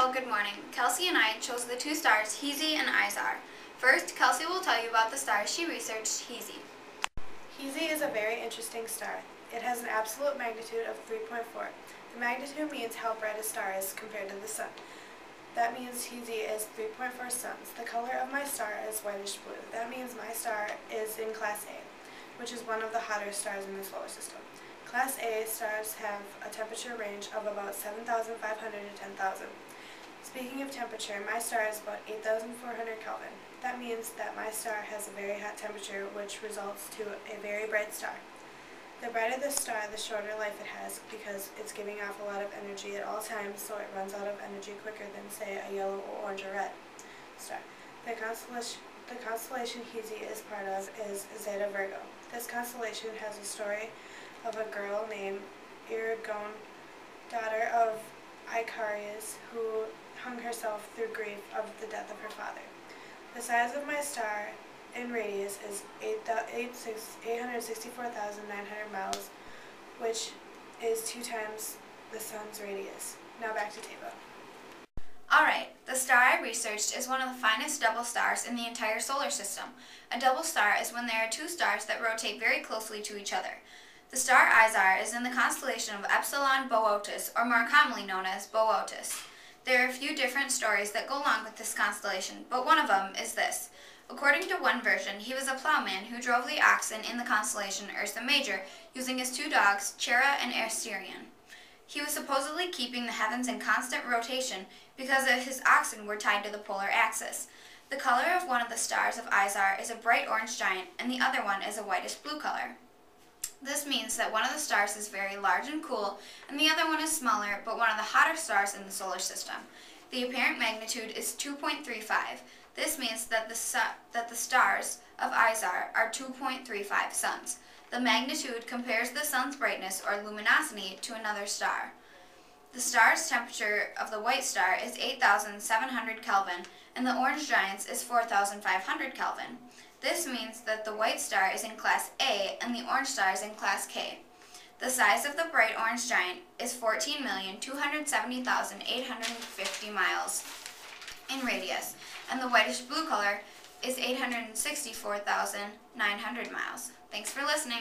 Hello, good morning. Kelsey and I chose the two stars, Hezi and Izar. First, Kelsey will tell you about the stars she researched, Hezi. Hezi is a very interesting star. It has an absolute magnitude of 3.4. The magnitude means how bright a star is compared to the sun. That means Hezi is 3.4 suns. The color of my star is whitish blue. That means my star is in Class A, which is one of the hotter stars in the solar system. Class A stars have a temperature range of about 7,500 to 10,000. Speaking of temperature, my star is about 8,400 Kelvin. That means that my star has a very hot temperature, which results to a very bright star. The brighter the star, the shorter life it has, because it's giving off a lot of energy at all times, so it runs out of energy quicker than, say, a yellow, orange, or red star. The constellation Hezi is part of is Zeta Virgo. This constellation has a story of a girl named Erigone, daughter of Icarius, who hung herself through grief of the death of her father. The size of my star in radius is 864,900 miles, which is 2 times the sun's radius. Now back to tayva. Alright, the star I researched is one of the finest double stars in the entire solar system. A double star is when there are two stars that rotate very closely to each other. The star Izar is in the constellation of Epsilon Boötis, or more commonly known as Boötis. There are a few different stories that go along with this constellation, but one of them is this. According to one version, he was a plowman who drove the oxen in the constellation Ursa Major using his two dogs, Chera and Asterion. He was supposedly keeping the heavens in constant rotation because his oxen were tied to the polar axis. The color of one of the stars of Izar is a bright orange giant, and the other one is a whitish blue color. This means that one of the stars is very large and cool, and the other one is smaller, but one of the hotter stars in the solar system. The apparent magnitude is 2.35. This means that the stars of Izar are 2.35 suns. The magnitude compares the sun's brightness or luminosity to another star. The star's temperature of the white star is 8,700 Kelvin, and the orange giant's is 4,500 Kelvin. This means that the white star is in Class A and the orange star is in Class K. The size of the bright orange giant is 14,270,850 miles in radius, and the whitish blue color is 864,900 miles. Thanks for listening.